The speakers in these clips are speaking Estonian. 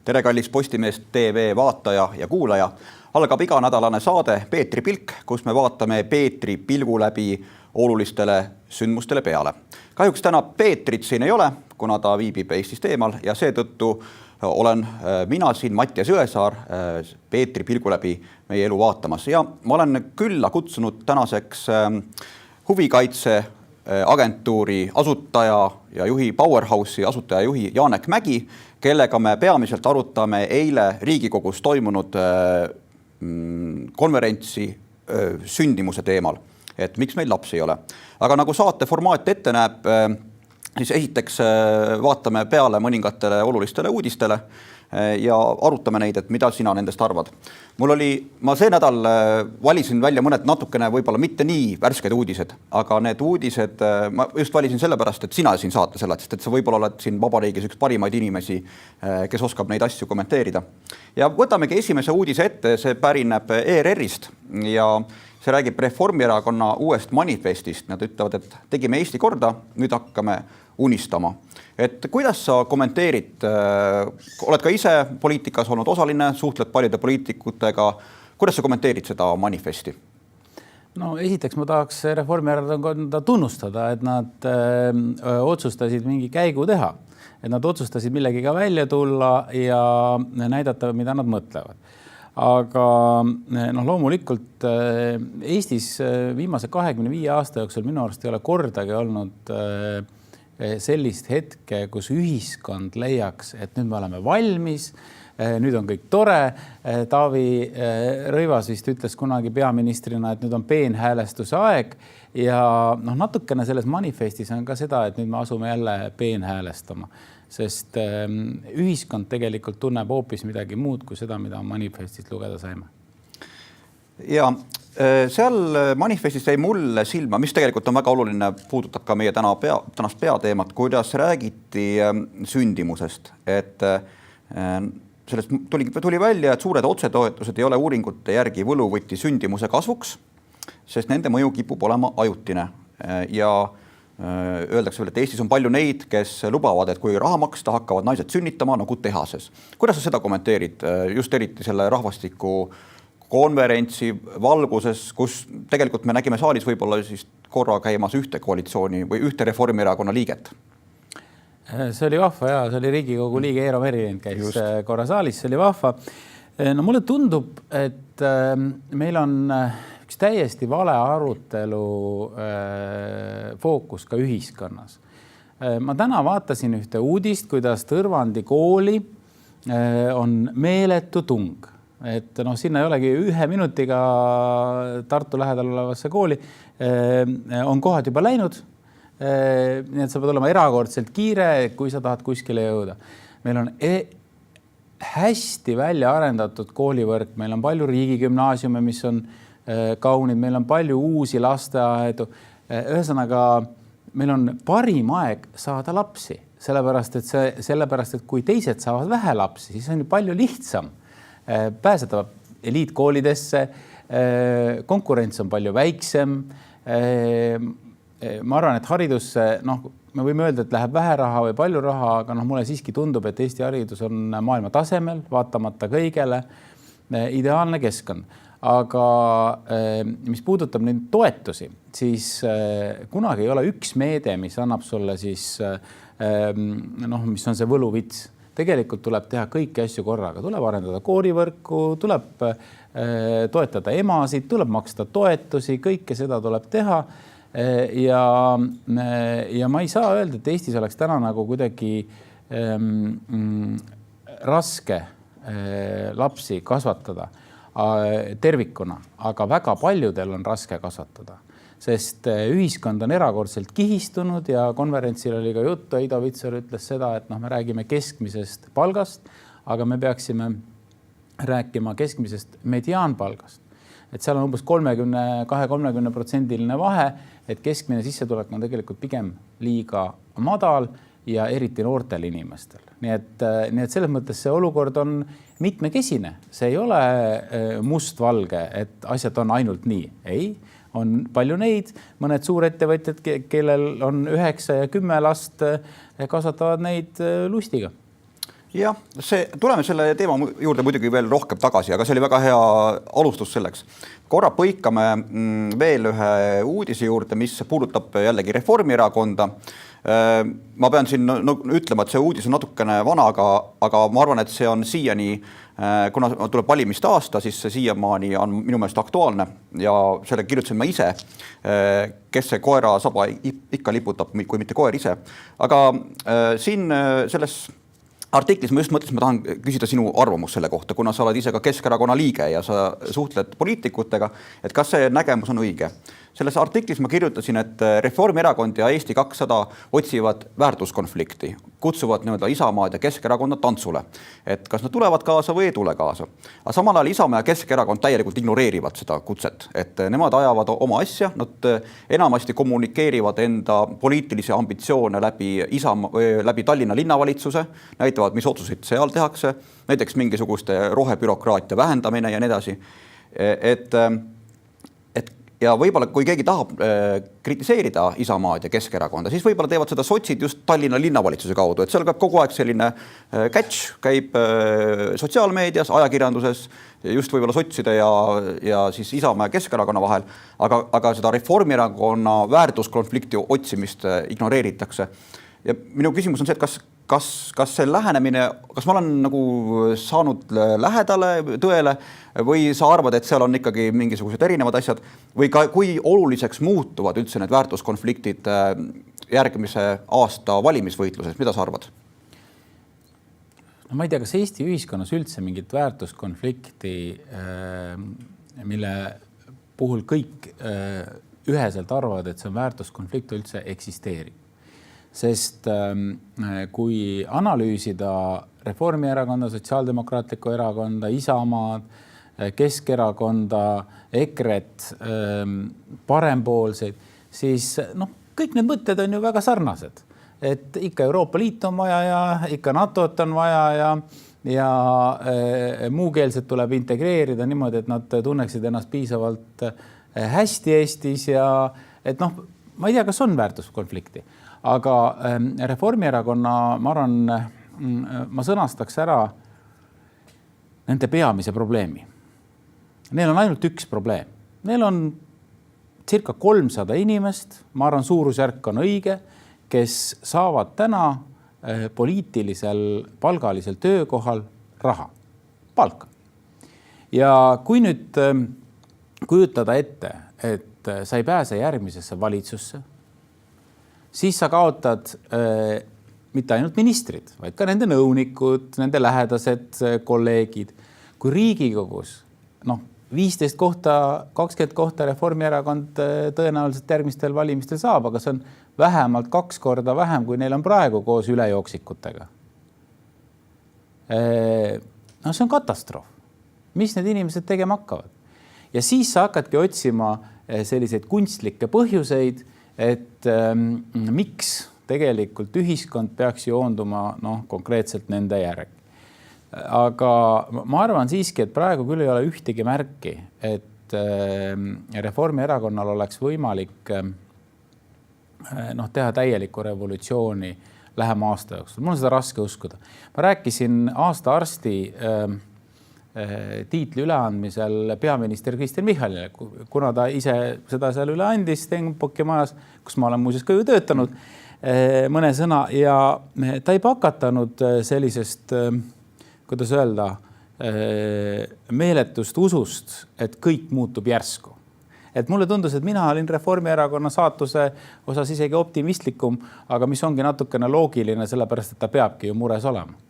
Tere kallis Postimees TV vaataja ja kuulaja. Algab iganädalane saade Peetri pilk, kus me vaatame Peetri pilgu läbi olulistele sündmustele peale. Kahjuks täna Peetrit siin ei ole, kuna ta viibib Eestist eemal ja seetõttu olen mina siin Mattias Jõesaar Peetri pilgu läbi meie elu vaatamas. Ja ma olen külla kutsunud tänaseks huvikaitse agentuuri asutaja ja juhi Powerhouse'i asutaja juhi Janek Mägi, kellega me peamiselt arutame eile Riigikogus toimunud konverentsi sündimuse teemal, et miks meil lapsi ei ole. Aga nagu saate formaat ette näeb, siis esiteks vaatame peale mõningatele olulistele uudistele ja arutame neid, et mida sina nendest arvad. Ma see nädal valisin välja mõned natukene võib-olla mitte nii värsked uudised, aga need uudised ma just valisin sellepärast, et sina siin saate selle, sest et sa võib-olla oled siin vabariigis üks parimaid inimesi, kes oskab neid asju kommenteerida. Ja võtamegi esimese uudise ette, see pärineb ERR-ist ja see räägib Reformierakonna uuest manifestist. Nad ütlevad, et tegime Eesti korda, nüüd hakkame unistama. Et kuidas sa kommenteerid, oled ka ise poliitikas olnud osaline, suhtled paljude poliitikutega, kuidas sa kommenteerid seda manifesti? No esiteks ma tahaks Reformierakonda tunnustada, et nad otsustasid mingi käigu teha, et nad otsustasid millegiga välja tulla ja näidata, mida nad mõtlevad. Aga loomulikult Eestis viimase 25 aasta jooksul minu arust ei ole kordagi olnud sellist hetke, kus ühiskond leiaks, et nüüd me oleme valmis, nüüd on kõik tore. Taavi Rõivas vist ütles kunagi peaministrina, et nüüd on peenhäälestuse aeg ja natukene selles manifestis on ka seda, et nüüd me asume jälle peenhäälestama, sest ühiskond tegelikult tunneb hoopis midagi muud kui seda, mida manifestist lugeda saime. Ja seal manifestis jäi mulle silma, mis tegelikult on väga oluline, puudutab ka meie tänast peateemat, kuidas räägiti sündimusest, et sellest tuli välja, et suured otsetoetused ei ole uuringute järgi võluvõti sündimuse kasvuks, sest nende mõju kipub olema ajutine ja öeldakse veel, et Eestis on palju neid, kes lubavad, et kui raha maksta, hakkavad naised sünnitama nagu tehases. Kuidas sa seda kommenteerid, just eriti selle rahvastiku konverentsi valguses, kus tegelikult me nägime saalis võib-olla siis korra käimas ühte koalitsiooni või ühte Reformierakonna liiget? See oli vahva ja see oli Riigikogu liige Eero Merilind käis korra saalis, see oli vahva. Mulle tundub, et meil on üks täiesti vale arutelu fookus ka ühiskonnas. Ma täna vaatasin ühte uudist, kuidas Tõrvandi kooli on meeletu tung. Et sinna ei olegi 1 minutiga Tartu lähedal olevasse kooli on kohad juba läinud. Nii et sa pead olema erakordselt kiire, kui sa tahad kuskile jõuda. Meil on hästi välja arendatud koolivõrk, meil on palju riigigümnaasiume, mis on kaunid, meil on palju uusi lasteaedu. Ühesõnaga, meil on parim aeg saada lapsi, sellepärast, et kui teised saavad vähe lapsi, siis on ju palju lihtsam pääseda eliitkoolidesse, konkurents on palju väiksem. Ma arvan, et haridusse, me võime öelda, et läheb vähe raha või palju raha, aga mulle siiski tundub, et Eesti haridus on maailma tasemel, vaatamata kõigele, ideaalne keskkond. Aga mis puudutab neid toetusi, siis kunagi ei ole üks meede, mis annab sulle siis, mis on see võluvits. Tegelikult tuleb teha kõiki asju korraga. Tuleb arendada koolivõrku, tuleb toetada emasid, tuleb maksta toetusi, kõike seda tuleb teha. Ja ma ei saa öelda, et Eestis oleks täna nagu kuidagi raske lapsi kasvatada tervikuna, aga väga paljudel on raske kasvatada. Sest ühiskond on erakordselt kihistunud ja konverentsil oli ka juttu, Heido Vitsar ütles seda, et me räägime keskmisest palgast, aga me peaksime rääkima keskmisest mediaanpalgast. Et seal on umbes 32-30% vahe, et keskmine sissetulek on tegelikult pigem liiga madal ja eriti noortel inimestel. Nii et selles mõttes see olukord on mitmekesine. See ei ole mustvalge, et asjad on ainult nii. Ei. On palju neid, mõned suurettevõtjad, kellel on 9 ja 10 last, kasvatavad neid lustiga. Jah, tuleme selle teema juurde muidugi veel rohkem tagasi, aga see oli väga hea alustus selleks. Korra põikame veel ühe uudise juurde, mis puudutab jällegi Reformierakonda. Ma pean siin ütlema, et see uudis on natukene vana, aga ma arvan, et see on siiani, kuna tuleb valimiste aasta, siis see siiamaani on minu meelest aktuaalne ja selle kirjutasin ma ise, kes see koera saba ikka liputab, kui mitte koer ise. Aga siin selles artiklis ma just mõtlesin, ma tahan küsida sinu arvamus selle kohta, kuna sa oled ise ka Keskerakonna liige ja sa suhtled poliitikutega, et kas see nägemus on õige. Selles artiklis ma kirjutasin, et Reformierakond ja Eesti 200 otsivad väärtuskonflikti, kutsuvad Isamaad ja Keskerakonda tantsule, et kas nad tulevad kaasa või ei tule kaasa. Aga samal ajal Isamaa ja Keskerakond täielikult ignoreerivad seda kutset, et nemad ajavad oma asja, nad enamasti kommunikeerivad enda poliitilisi ambitsioone läbi Tallinna linnavalitsuse, näitavad, mis otsuseid seal tehakse, näiteks mingisuguste rohebürokraatia vähendamine ja nii edasi. Ja võib-olla, kui keegi tahab kritiseerida Isamaad ja Keskerakonda, siis võib-olla teevad seda sotsid just Tallinna linnavalitsuse kaudu, et seal kogu aeg selline catch käib sotsiaalmeedias, ajakirjanduses, just võib-olla sotside ja siis Isamaa ja Keskerakonna vahel, aga seda Reformierakonna väärtuskonflikti otsimist ignoreeritakse. Ja minu küsimus on see, et kas see lähenemine, kas ma olen nagu saanud lähedale tõele või sa arvad, et seal on ikkagi mingisugused erinevad asjad või kui oluliseks muutuvad üldse need väärtuskonfliktid järgmise aasta valimisvõitluses, mida sa arvad? No ma ei tea, kas Eesti ühiskonnas üldse mingit väärtuskonflikti, mille puhul kõik üheselt arvavad, et see on väärtuskonflikt üldse eksisteerib. Sest kui analüüsida Reformierakonda, Sotsiaaldemokraatlikku erakonda, Isamaad, Keskerakonda, EKRE-t, parempoolseid, siis kõik need mõtted on ju väga sarnased. Et ikka Euroopa Liit on vaja ja ikka NATO-t on vaja ja muukeelset tuleb integreerida niimoodi, et nad tunneksid ennast piisavalt hästi Eestis ja et ma ei tea, kas on väärtuskonflikti. Aga Reformierakonna, ma arvan, ma sõnastaks ära nende peamise probleemi. Neil on ainult üks probleem. Neil on circa 300 inimest, ma arvan, suurusjärk on õige, kes saavad täna poliitilisel palgalisel töökohal raha, palka. Ja kui nüüd kujutada ette, et sa ei pääse järgmisesse valitsusse, siis sa kaotad mitte ainult ministrid, vaid ka nende nõunikud, nende lähedased kolleegid. Kui Riigikogus 15 kohta, 20 kohta Reformierakond tõenäoliselt järgmistel valimistel saab, aga see on vähemalt 2 korda vähem, kui neil on praegu koos ülejooxikutega. See on katastroof. Mis need inimesed tegema hakkavad? Ja siis sa hakkadki otsima selliseid kunstlikke põhjuseid, et miks tegelikult ühiskond peaks joonduma konkreetselt nende järg. Aga ma arvan siiski, et praegu küll ei ole ühtegi märki, et Reformierakonnal oleks võimalik teha täielikku revolutsiooni lähema aasta jooksul. Mul on seda raske uskuda. Ma rääkisin aasta arsti tiitli üleandmisel peaminister Kristen Michalile, kuna ta ise seda seal üle andis Stenbocki majas, kus ma olen muuseas ka ju töötanud mõne sõna ja ta ei pakatanud sellisest, kuidas öelda, meeletust usust, et kõik muutub järsku. Et mulle tundus, et mina olin Reformierakonna saatuse osas isegi optimistlikum, aga mis ongi natukene loogiline, sellepärast, et ta peabki ju mures olema.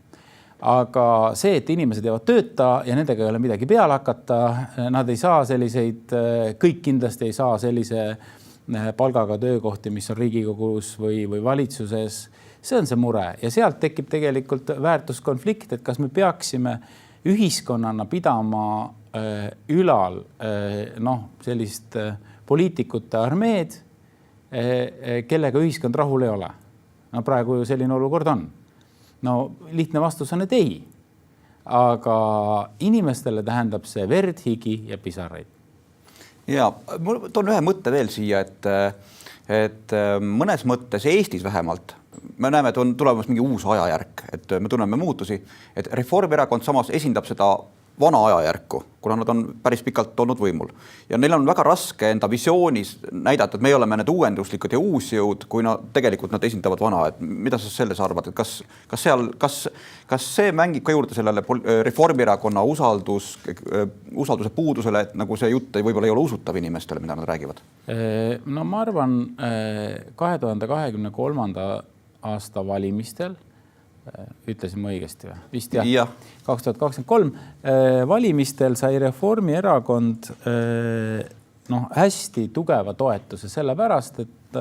Aga see, et inimesed jäävad tööta ja nendega ei ole midagi peale hakata, nad ei saa selliseid, kõik kindlasti ei saa sellise palgaga töökohti, mis on Riigikogus või valitsuses. See on see mure ja sealt tekib tegelikult väärtuskonflikt, et kas me peaksime ühiskonnana pidama ülal sellist poliitikute armeed, kellega ühiskond rahul ei ole. Praegu ju selline olukord on. Lihtne vastus on, et ei. Aga inimestele tähendab see verd, higi ja pisaraid. Ja, ma toon ühe mõtte veel siia, et mõnes mõttes Eestis vähemalt me näeme, et on tulemas mingi uus ajajärk, et me tunneme muutusi, et Reformierakond samas esindab seda vana ajajärku, kuna nad on päris pikalt olnud võimul. Ja neil on väga raske enda visioonis näidata, et me oleme need uuenduslikud ja uusjõud, kui tegelikult nad esindavad vana. Et mida sa selles arvad? Et kas see mängib ka juurde sellele Reformierakonna usalduse puudusele, et nagu see jutt võib-olla ei ole usutav inimestele, mida nad räägivad? No ma arvan 2023. aasta valimistel ütlesin ma õigesti või? Vist jah. 2023 valimistel sai Reformierakond hästi tugeva toetuse sellepärast, et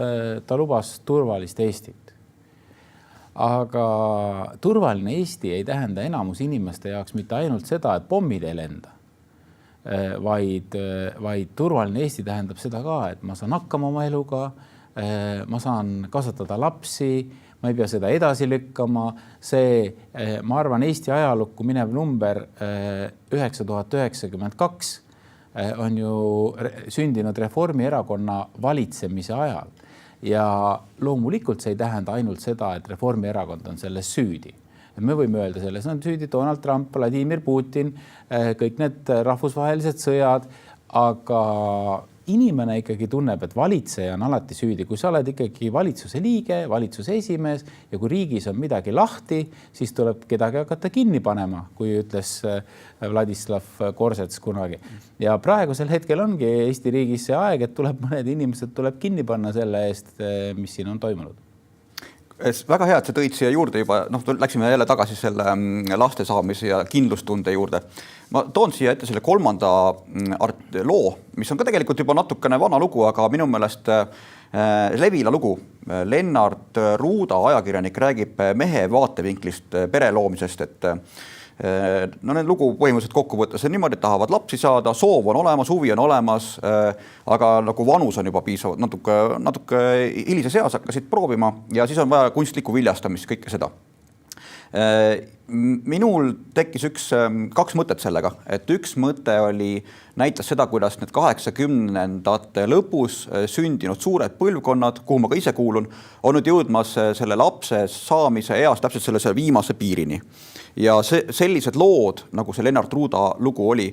ta lubas turvalist Eestit. Aga turvaline Eesti ei tähenda enamus inimeste jaoks mitte ainult seda, et pommid ei lenda, vaid turvaline Eesti tähendab seda ka, et ma saan hakkama oma eluga, ma saan kasvatada lapsi, ma ei pea seda edasi lükkama. See, ma arvan, Eesti ajalukku minev number 9092 on ju sündinud Reformierakonna valitsemise ajal. Ja loomulikult see ei tähenda ainult seda, et Reformierakond on selles süüdi. Me võime öelda selles on süüdi Donald Trump, Vladimir Putin, kõik need rahvusvahelised sõjad, aga inimene ikkagi tunneb, et valitseja on alati süüdi. Kui sa oled ikkagi valitsuse liige, valitsuse esimees ja kui riigis on midagi lahti, siis tuleb kedagi hakata kinni panema, kui ütles Vladislav Korsets kunagi. Ja praegusel hetkel ongi Eesti riigis see aeg, et mõned inimesed tuleb kinni panna selle eest, mis siin on toimunud. Väga hea, et sa tõid siia juurde juba, läksime jälle tagasi selle laste saamise ja kindlustunde juurde. Ma toon siia ette selle 3. loo, mis on ka tegelikult juba natukene vana lugu, aga minu meelest Levila lugu. Lennart Ruuda, ajakirjanik, räägib mehe vaatevinklist pere loomisest, et need lugu põhimõtteliselt kokkuvõttes on niimoodi, et tahavad lapsi saada, soov on olemas, huvi on olemas, aga nagu vanus on juba piisavalt, natuke hilises eas hakkasid proovima ja siis on vaja kunstlikku viljastamist, kõike seda. Minul tekkis 2 mõtet sellega, et üks mõte näitas seda, kuidas need 80ndate lõpus sündinud suured põlvkonnad, kuhu ma ka ise kuulun, on nüüd jõudmas selle lapse saamise eas täpselt selle viimase piirini. Ja sellised lood, nagu see Lennart Ruuda lugu oli,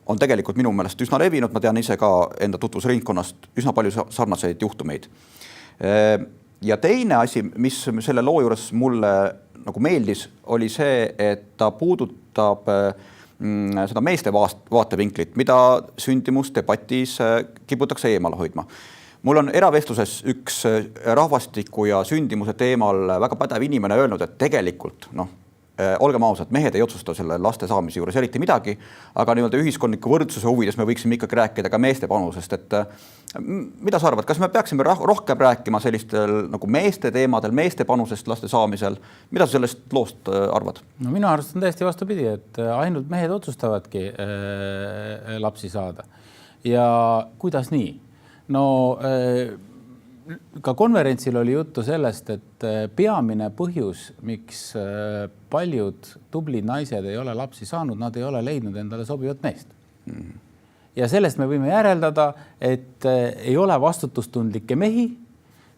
on tegelikult minu meelest üsna levinud. Ma tean ise ka enda tutvusringkonnast üsna palju sarnaseid juhtumeid. Ja teine asi, mis selle loo juures mulle nagu meeldis, oli see, et ta puudutab seda meeste vaatevinklit, mida sündimusdebatis kiputakse eemale hoidma. Mul on eravestluses üks rahvastiku ja sündimuse teemal väga pädev inimene öelnud, et tegelikult, olgem ausad, mehed ei otsusta selle laste saamise juures eriti midagi, aga ühiskondliku võrdsuse huvides me võiksime ikkagi rääkida ka meeste panusest, et mida sa arvad, kas me peaksime rohkem rääkima sellistel nagu meeste teemadel, meeste panusest laste saamisel? Mida sa sellest loost arvad? No minu arust on täiesti vastupidi, et ainult mehed otsustavadki lapsi saada. Ja kuidas nii? No ka konverentsil oli juttu sellest, et peamine põhjus, miks paljud tublid naised ei ole lapsi saanud, nad ei ole leidnud endale sobivat meest. Ja sellest me võime järeldada, et ei ole vastutustundlikke mehi,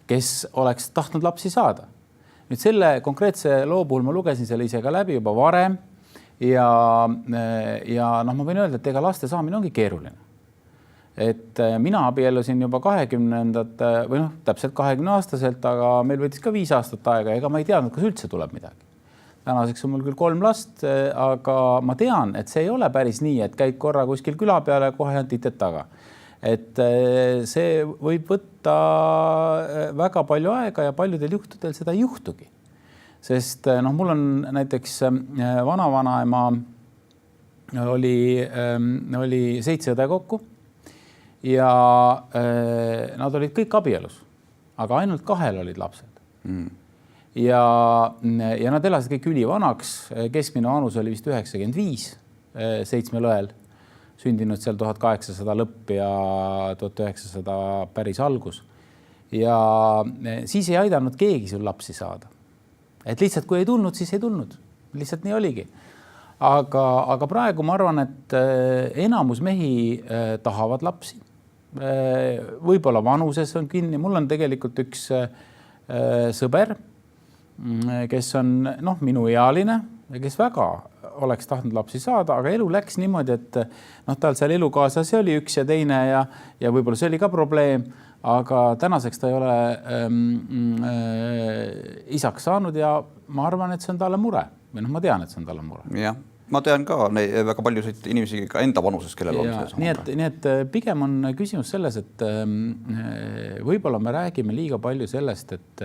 kes oleks tahtnud lapsi saada. Nüüd selle konkreetse loo puhul ma lugesin selle ise ka läbi juba varem ja ma võin öelda, et ega laste saamine ongi keeruline. Et mina abiellusin juba 20ndate või täpselt 20-aastaselt, aga meil võttis ka 5 aastat aega, ega ma ei teadnud, kas üldse tuleb midagi. Tänaseks on mul küll 3 last, aga ma tean, et see ei ole päris nii, et käid korra kuskil küla peale kohe on titet taga. Et see võib võtta väga palju aega ja paljudel juhtudel seda ei juhtugi. Sest mul on näiteks vanavanaema oli 7 õde kokku. Ja nad olid kõik abielus, aga ainult 2 olid lapsed. Ja nad elasid kõik ülivanaks, keskmine vanus oli vist 95, 7 õel, sündinud seal 1800 lõpp ja 1900 päris algus. Ja siis ei aidanud keegi sul lapsi saada. Et lihtsalt kui ei tulnud, siis ei tulnud. Lihtsalt nii oligi. Aga praegu ma arvan, et enamus mehi tahavad lapsi. Võib-olla vanuses on kinni. Mul on tegelikult üks sõber, kes on minuealine ja kes väga oleks tahtnud lapsi saada, aga elu läks niimoodi, et tal seal elukaaslasi oli üks ja teine ja võib-olla see oli ka probleem, aga tänaseks ta ei ole isaks saanud ja ma arvan, et see on talle mure. Või ma tean, et see on talle mure. Jah, ma tean ka väga paljusid inimesi ka enda vanuses, kellel on see sama. Nii et pigem on küsimus selles, et võib-olla me räägime liiga palju sellest, et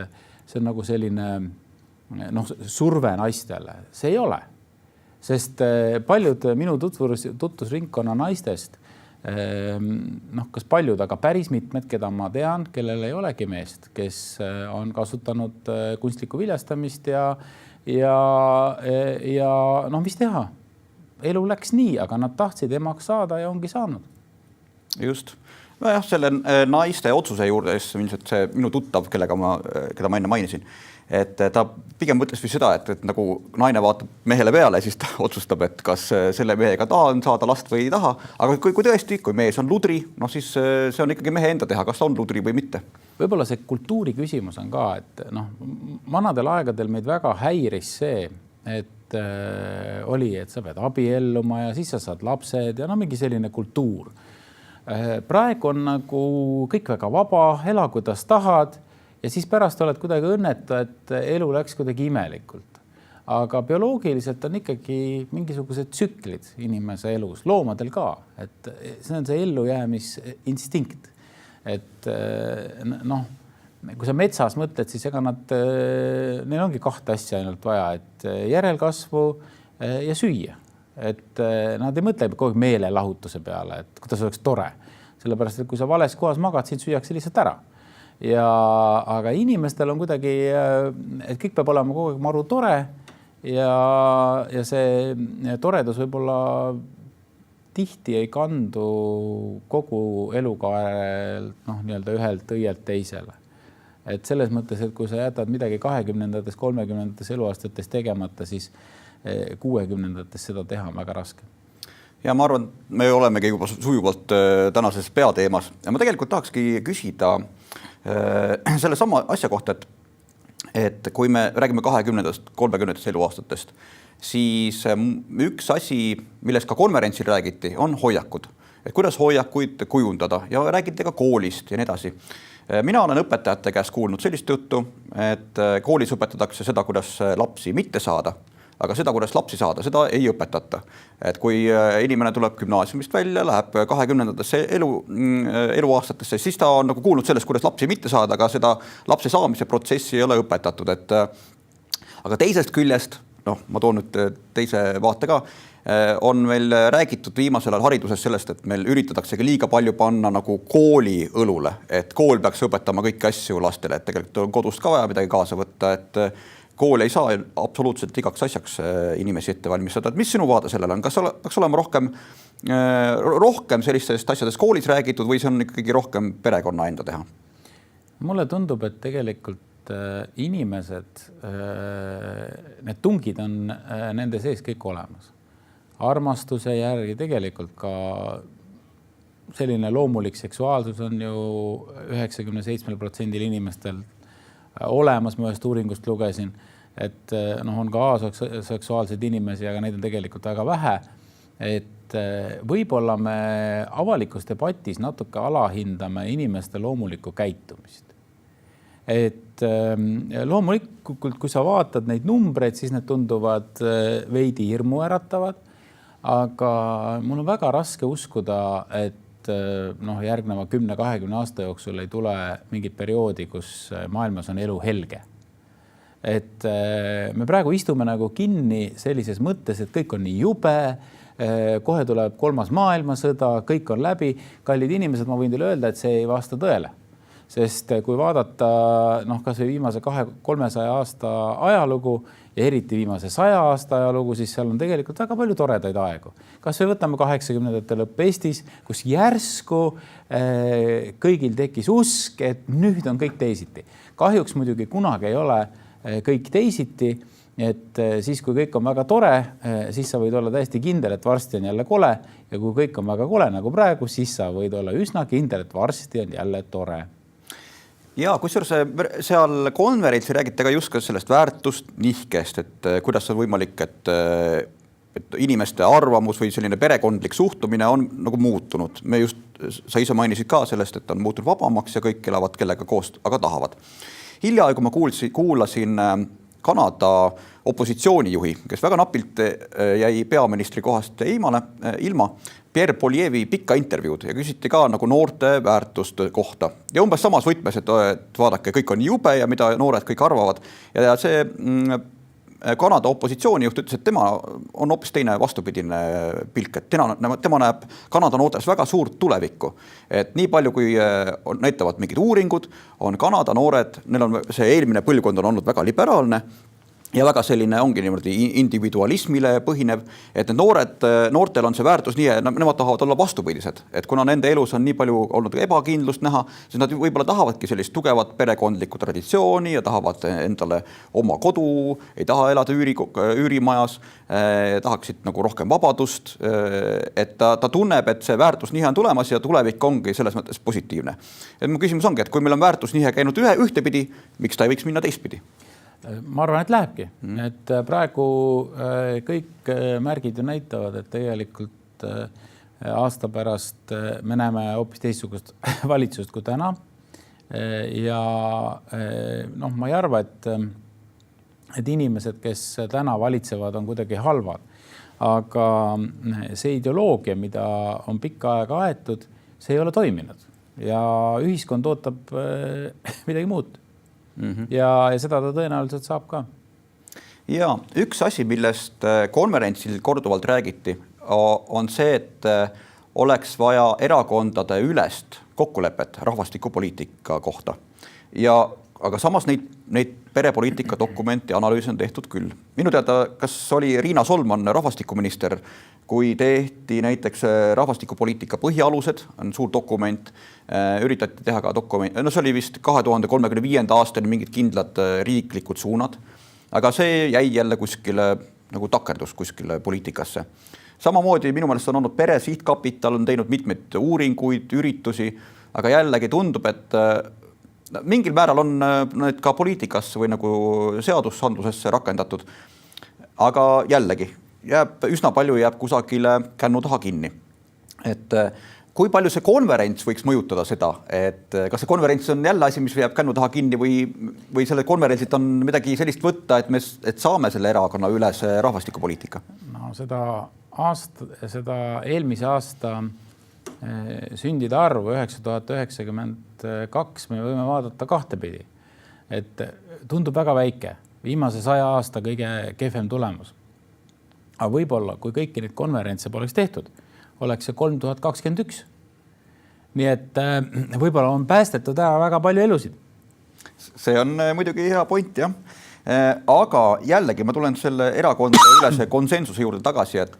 see on nagu selline surve naistele. See ei ole. Sest paljud minu tutvusringkonna naistest, kas paljud, aga päris mitmed, keda ma tean, kellel ei olegi meest, kes on kasutanud kunstlikku viljastamist ja mis teha? Elu läks nii, aga nad tahtsid emaks saada ja ongi saanud. Just. Nojah, selle naiste otsuse juurde, ilmselt see minu tuttav, keda ma enne mainisin, et ta pigem mõtles või seda, et nagu naine vaatab mehele peale, siis ta otsustab, et kas selle mehega tahan saada last või ei taha. Aga kui tõesti, kui mees on ludri, siis see on ikkagi mehe enda teha, kas ta on ludri või mitte. Võib-olla see kultuuri küsimus on ka, et vanadel aegadel meid väga häiris see, et oli, et sa pead abielluma ja siis sa saad lapsed ja mingi selline kultuur. Praegu on nagu kõik väga vaba, ela kuidas tahad ja siis pärast oled kuidagi õnnetu, et elu läks kuidagi imelikult. Aga bioloogiliselt on ikkagi mingisugused tsüklid inimese elus, loomadel ka, et see on see ellujäämisinstinkt. Et kui sa metsas mõtled, siis ega neil ongi kahte asja ainult vaja, et järelkasvu ja süüa. Et nad ei mõtle kogu aeg meelelahutuse peale, et kuidas oleks tore. Sellepärast, et kui sa vales kohas magad, sind süüakse lihtsalt ära. Aga inimestel on kuidagi, et kõik peab olema kogu aeg maru tore ja see toredus võib-olla tihti ei kandu kogu elukaarel nii-öelda ühelt õielt teisele. Et selles mõttes, et kui sa jätad midagi 20-ndates, 30-ndates eluaastates tegemata, siis 60-ndates seda teha on väga raske. Ja ma arvan, me olemegi juba sujuvalt tänases peateemas ja ma tegelikult tahakski küsida selle sama asja kohta, et kui me räägime 20-ndast, 30-ndast eluaastatest, siis üks asi, millest ka konverentsil räägiti, on hoiakud. Et kuidas hoiakuid kujundada ja räägiti ka koolist ja nii edasi. Mina olen õpetajate käest kuulnud sellist juttu, et koolis õpetatakse seda, kuidas lapsi mitte saada, aga seda, kuidas lapsi saada, seda ei õpetata. Et kui inimene tuleb gümnaasiumist välja, läheb 20-ndatesse eluaastatesse, siis ta on nagu kuulnud sellest, kuidas lapsi mitte saada, aga seda lapse saamise protsessi ei ole õpetatud. Aga teisest küljest, ma toon nüüd teise vaate ka, on meil räägitud viimasel ajal hariduses sellest, et meil üritatakse liiga palju panna nagu kooli õlule, et kool peaks õpetama kõiki asju lastele, et tegelikult on kodust ka vaja midagi kaasa võtta, et kool ei saa absoluutselt igaks asjaks inimesi ette valmistada. Et mis sinu vaade sellele on? Kas peaks olema rohkem sellistest asjadest koolis räägitud või see on ikkagi rohkem perekonna enda teha? Mulle tundub, et tegelikult inimesed, need tungid on nende sees kõik olemas. Armastuse järgi tegelikult ka selline loomulik seksuaalsus on ju 97% inimestel olemas, ma ühest uuringust lugesin, et on ka aseksuaalseid inimesi, aga neid on tegelikult väga vähe. Et võib-olla me avalikus debatis natuke alahindame inimeste loomulikku käitumist. Et loomulikult, kui sa vaatad neid numbreid, siis need tunduvad veidi hirmu äratavad, aga mul on väga raske uskuda, et järgneva 10-20 aasta jooksul ei tule mingit perioodi, kus maailmas on elu helge. Et me praegu istume nagu kinni sellises mõttes, et kõik on nii jube, kohe tuleb 3. maailmasõda, kõik on läbi. Kallid inimesed, ma võin teile öelda, et see ei vasta tõele. Sest kui vaadata kas või viimase 200-300 aasta ajalugu ja eriti viimase 100 aasta ajalugu, siis seal on tegelikult väga palju toredaid aegu. Kas või võtame 80-ndate lõpp Eestis, kus järsku kõigil tekkis usk, et nüüd on kõik teisiti. Kahjuks muidugi kunagi ei ole kõik teisiti, et siis kui kõik on väga tore, siis sa võid olla täiesti kindel, et varsti on jälle kole ja kui kõik on väga kole nagu praegu, siis sa võid olla üsna kindel, et varsti on jälle tore. Ja kusjuures seal konverentsil räägite ka just ka sellest väärtust nihkest, et kuidas on võimalik, et inimeste arvamus või selline perekondlik suhtumine on nagu muutunud. Me just, sa ise mainisid ka sellest, et on muutunud vabamaks ja kõik elavad kellega koos, aga tahavad. Hiljaaegu ma kuulasin Kanada opositsioonijuhi, kes väga napilt jäi peaministri kohast ilma, Pierre Poilievre'i pikka intervjuud ja küsiti ka nagu noorte väärtuste kohta. Ja umbes samas võtmes, et vaadake, kõik on jube ja mida noored kõik arvavad. Ja see Kanada opositsioonijuht ütles, et tema on hoopis teine vastupidine pilk, et tema näeb Kanada noortes väga suurt tulevikku. Et nii palju, kui näitavad mingid uuringud, on Kanada noored, neil on see eelmine põlvkond on olnud väga liberaalne, ja väga selline ongi niimoodi individualismile põhinev, et need noortel on see väärtus nii, nemad tahavad olla vastupidised, et kuna nende elus on nii palju olnud ebakindlust näha, siis nad võib-olla tahavadki sellist tugevat perekondlikku traditsiooni ja tahavad endale oma kodu, ei taha elada üürimajas, tahaksid nagu rohkem vabadust, et ta tunneb, et see väärtus nihe on tulemas ja tulevik ongi selles mõttes positiivne. Et mu küsimus ongi, et kui meil on väärtus nihe käinud ühtepidi, miks ta ei võiks minna teistpidi? Ma arvan, et lähebki. Et praegu kõik märgid ju näitavad, et tegelikult aasta pärast me näeme hoopis teistsugust valitsust kui täna. Ja ma ei arva, et inimesed, kes täna valitsevad, on kuidagi halvad. Aga see ideoloogia, mida on pikka aega aetud, see ei ole toiminud. Ja ühiskond ootab midagi muud. Ja seda ta tõenäoliselt saab ka. Ja üks asi, millest konverentsil korduvalt räägiti, on see, et oleks vaja erakondade ülest kokkulepet rahvastikupoliitika kohta. Aga samas neid perepoliitika dokumenti analüüsi on tehtud küll. Minu teada, kas oli Riina Solman, rahvastikuminister, kui tehti näiteks rahvastikupoliitika põhialused, on suur dokument, üritati teha ka dokument, see oli vist 2035. aastani mingid kindlad riiklikud suunad, aga see jäi jälle kuskile nagu takerdus kuskile poliitikasse. Samamoodi minu meelest on olnud Pere Sihtkapital, on teinud mitmeid uuringuid, üritusi, aga jällegi tundub, et mingil määral on need ka poliitikasse või nagu seadusandlusesse rakendatud, aga jällegi üsna palju jääb kusagile kännu taha kinni. Et kui palju see konverents võiks mõjutada seda, et kas see konverents on jälle asi, mis jääb kännu taha kinni või selle konverentsilt on midagi sellist võtta, et saame selle erakonna üles rahvastikupoliitika? No seda eelmise aasta sündide arvu 9092 me võime vaadata kahtepidi. Et tundub väga väike, viimase 100 aasta kõige kehvem tulemus. Aga võib-olla, kui kõiki neid konverentse poleks tehtud, oleks see 3021. Nii et võib-olla on päästetud ära väga palju elusid. See on muidugi hea point, jah. Aga jällegi ma tulen selle erakondade ülese konsensuse juurde tagasi, et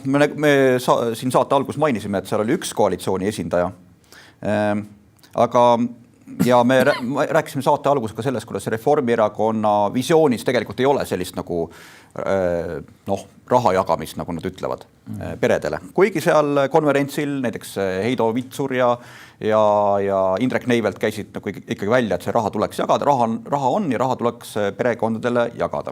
me siin saate algus mainisime, et seal oli üks koalitsiooni esindaja. Aga ja me rääkisime saate alguses ka sellest, kuidas Reformierakonna visioonis tegelikult ei ole sellist nagu raha jagamist, nagu nad ütlevad peredele. Kuigi seal konverentsil näiteks Heido Vitsur ja Indrek Neivelt käisid nagu ikkagi välja, et see raha tuleks jagada. Raha on ja raha tuleks perekondadele jagada.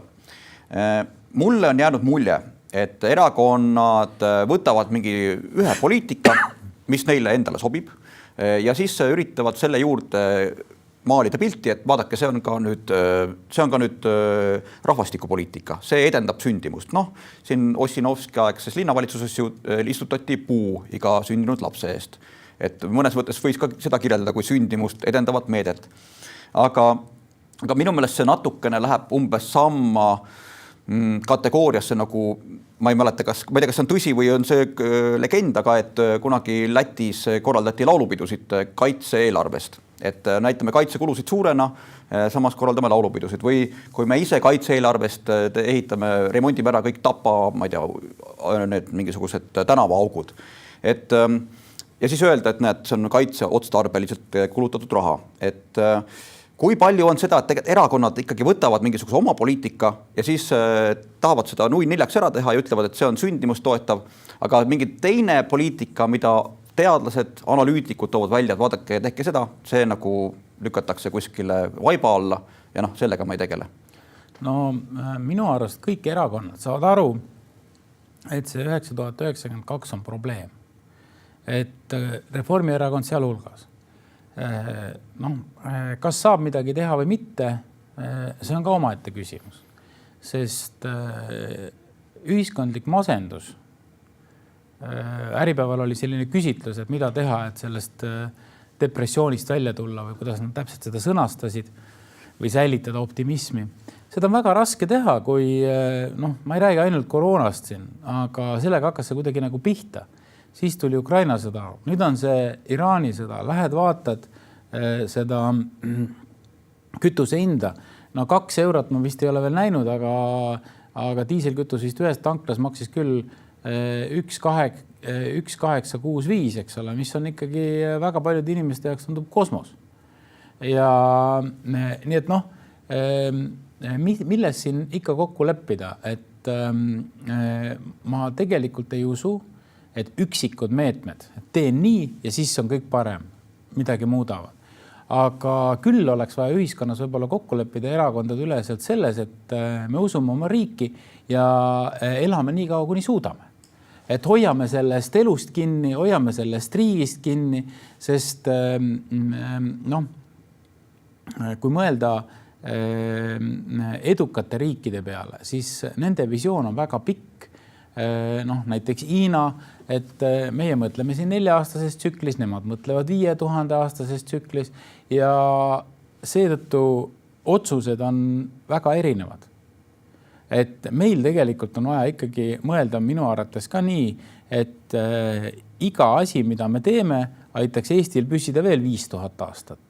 Mulle on jäänud mulje, et erakonnad võtavad mingi ühe poliitika, mis neile endale sobib, ja siis üritavad selle juurde maalida pilti, et vaadake, see on ka nüüd rahvastikupoliitika. See edendab sündimust. Siin Ossinovski aegses linnavalitsuses istutati puu iga sündinud lapse eest. Et mõnes mõttes võis ka seda kirjeldada kui sündimust edendavat meedet. Aga minu meelest see natukene läheb umbes samma kategooriasse nagu, ma ei mäleta, kas see on tõsi või on see legend, aga et kunagi Lätis korraldati laulupidusid kaitse-eelarvest. Et näitame kaitsekulusid suurena, samas korraldame laulupidusid. Või kui me ise kaitse-eelarvest ehitame, remondime ära kõik Tapa, ma ei tea, need mingisugused tänavaaugud. Ja siis öelda, et näed, see on kaitseotstarbeliselt kulutatud raha. Et kui palju on seda, et erakonnad ikkagi võtavad mingisuguse oma poliitika ja siis tahavad seda 0-4 ära teha ja ütlevad, et see on sündimust toetav, aga mingi teine poliitika, mida teadlased, analüütikud toovad välja, et vaadake, tehke seda, see nagu lükatakse kuskile vaiba alla ja sellega ma ei tegele. No minu arust kõik erakonnad saavad aru, et see 9092 on probleem. Et Reformierakond sealhulgas. Kas saab midagi teha või mitte, see on ka omaette küsimus. Sest ühiskondlik masendus, Äripäeval oli selline küsitlus, et mida teha, et sellest depressioonist välja tulla või kuidas nad täpselt seda sõnastasid või säilitada optimismi. Seda on väga raske teha, kui ma ei räägi ainult koroonast siin, aga sellega hakkas see kuidagi nagu pihta. Siis tuli Ukraina sõda, nüüd on see Iraani sõda, lähed vaatad seda kütuse hinda. 2 eurot ma vist ei ole veel näinud, aga diiselkütus vist ühes tanklas maksis küll 1,865, eks ole, mis on ikkagi väga paljude inimeste jaoks tundub kosmos. Ja nii et milles siin ikka kokku leppida, et ma tegelikult ei usu, et üksikud meetmed, teen nii ja siis on kõik parem, midagi muudavad. Aga küll oleks vaja ühiskonnas võib-olla kokku leppida erakondade üleselt selles, et me usume oma riiki ja elame nii kaua, kuni suudame. Et hoiame sellest elust kinni, hoiame sellest riigist kinni, sest kui mõelda edukate riikide peale, siis nende visioon on väga pikk. Näiteks Hiina, et meie mõtleme siin 4-aastases tsüklis, nemad mõtlevad 5000-aastases tsüklis ja seetõttu otsused on väga erinevad. Et meil tegelikult on vaja ikkagi mõelda minu arvates ka nii, et iga asi, mida me teeme, aitaks Eestil püsida veel 5000 aastat.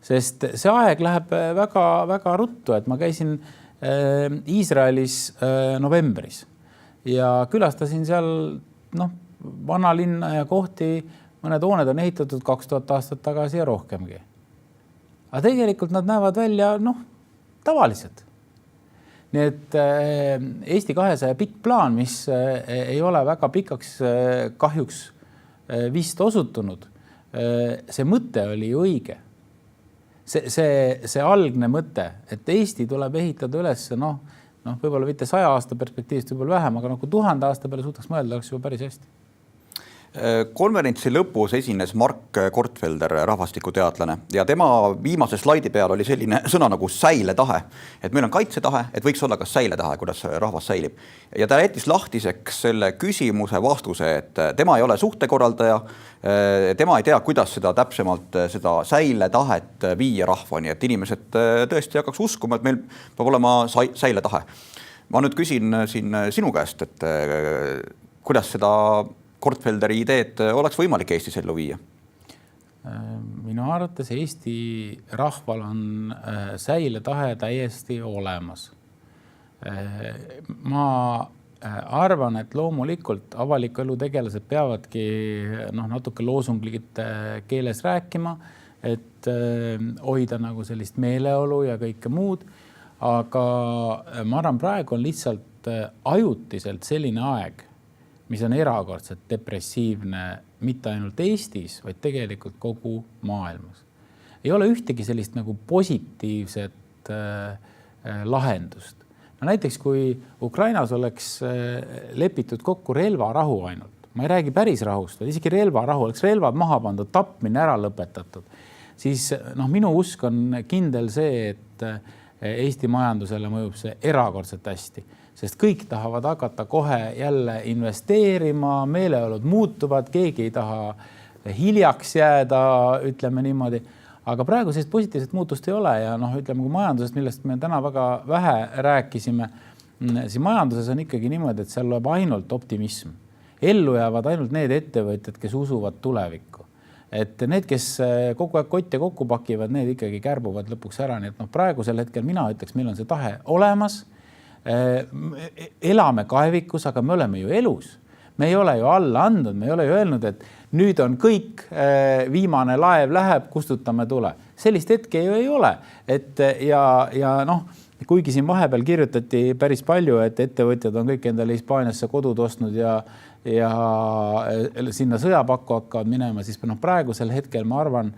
Sest see aeg läheb väga, väga ruttu, et ma käisin Iisraelis novembris ja külastasin seal vanalinna ja kohti, mõned hooned on ehitatud 2000 aastat tagasi ja rohkemgi. Aga tegelikult nad näevad välja tavalised. Nii et Eesti 200 pikk plaan, mis ei ole väga pikaks kahjuks vist osutunud, see mõte oli ju õige. See algne mõte, et Eesti tuleb ehitada üles, võib-olla mitte 100 aasta perspektiivist võib-olla vähem, aga 1000 aasta peale suudaks mõelda, oleks juba päris hästi. Konverentsi lõpus esines Mark Kortfelder, rahvastikuteadlane, ja tema viimase slaidi peal oli selline sõna nagu säiletahe. Et meil on kaitsetahe, et võiks olla ka säiletahe, kuidas rahvas säilib. Ja ta jättis lahtiseks selle küsimuse vastuse, et tema ei ole suhtekorraldaja, tema ei tea, kuidas seda täpsemalt seda säiletahet viia rahvani, et inimesed tõesti hakkaks uskuma, et meil peab olema säiletahe. Ma nüüd küsin siin sinu käest, et kuidas seda Kortfelderi ideed oleks võimalik Eestis ellu viia? Minu arvates Eesti rahval on säiletahe täiesti olemas. Ma arvan, et loomulikult avaliku elu tegelased peavadki natuke loosunglikite keeles rääkima, et hoida nagu sellist meeleolu ja kõike muud. Aga ma arvan, praegu on lihtsalt ajutiselt selline aeg, mis on erakordselt depressiivne mitte ainult Eestis, vaid tegelikult kogu maailmas. Ei ole ühtegi sellist nagu positiivset lahendust. Näiteks kui Ukrainas oleks lepitud kokku relvarahu ainult, ma ei räägi päris rahust, vaid isegi relvarahu, oleks relvad maha pandud, tapmine ära lõpetatud, siis minu usk on kindel see, et Eesti majandusele mõjub see erakordselt hästi. Sest kõik tahavad hakata kohe jälle investeerima, meeleolud muutuvad, keegi ei taha hiljaks jääda, ütleme niimoodi. Aga praegu sellist positiivset muutust ei ole ja ütleme, kui majandusest, millest me täna väga vähe rääkisime, siis majanduses on ikkagi niimoodi, et seal loeb ainult optimism. Ellu jäävad ainult need ettevõtjad, kes usuvad tulevikku. Et need, kes kogu aeg kotte kokku pakivad, need ikkagi kärbuvad lõpuks ära. Nii et praegusel hetkel mina ütleks, meil on see tahe olemas. Elame kaevikus, aga me oleme ju elus. Me ei ole ju alla andnud, me ei ole ju öelnud, et nüüd on kõik, viimane laev läheb, kustutame tule. Sellist hetke ju ei ole. Kuigi siin vahepeal kirjutati päris palju, et ettevõtjad on kõik endale Hispaaniasse kodud ostnud ja ja sinna sõjapakku hakkavad minema, siis praegusel hetkel ma arvan,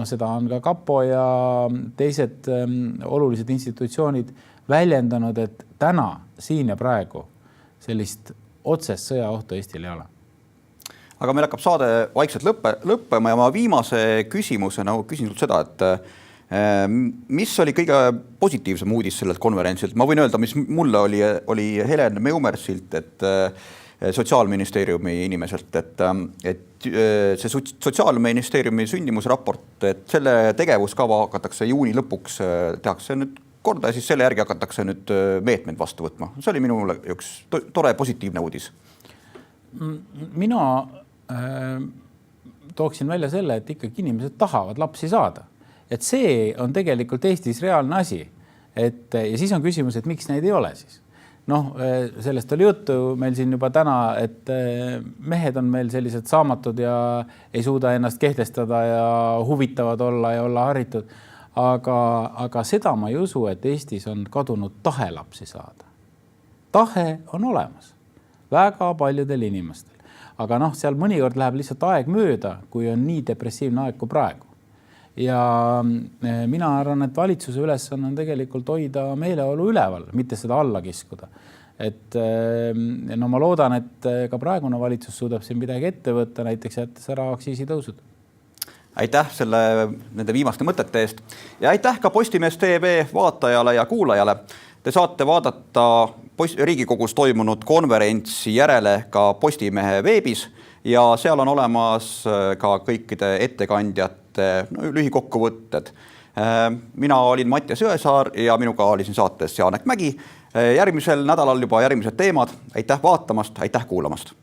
seda on ka kapo ja teised olulised institutsioonid väljendanud, et täna, siin ja praegu sellist otsest sõjaohtu Eestil ei ole. Aga meil hakkab saade vaikselt lõppema ja ma viimase küsimusena küsin sult seda, et mis oli kõige positiivsem uudis sellelt konverentsilt? Ma võin öelda, mis mulle oli Helen Meumersilt, et Sotsiaalministeeriumi inimeselt, et see Sotsiaalministeeriumi sündimusraport, et selle tegevuskava hakatakse juuni lõpuks, tehakse nüüd korda ja siis selle järgi hakatakse nüüd meetmeid vastu võtma. See oli minule üks tore positiivne uudis. Mina tooksin välja selle, et ikkagi inimesed tahavad lapsi saada. Et see on tegelikult Eestis reaalne asi. Ja siis on küsimus, et miks neid ei ole siis? Sellest oli juttu meil siin juba täna, et mehed on meil sellised saamatud ja ei suuda ennast kehtestada ja huvitavad olla ja olla haritud. Aga seda ma ei usu, et Eestis on kadunud tahe lapsi saada. Tahe on olemas väga paljudel inimestel. Aga seal mõnikord läheb lihtsalt aeg mööda, kui on nii depressiivne aeg kui praegu. Ja mina arvan, et valitsuse ülesanne on tegelikult hoida meeleolu üleval, mitte seda alla kiskuda. Et ma loodan, et ka praegune valitsus suudab siin midagi ette võtta, näiteks jättes ära aktsiisitõusud. Aitäh nende viimaste mõtete eest ja aitäh ka Postimees TV vaatajale ja kuulajale. Te saate vaadata Riigikogus toimunud konverentsi järele ka Postimehe veebis ja seal on olemas ka kõikide ettekandjate lühikokkuvõtted. Mina olin Mattias Jõesaar ja minuga oli siin saates Janek Mägi. Järgmisel nädalal juba järgmised teemad. Aitäh vaatamast, aitäh kuulamast!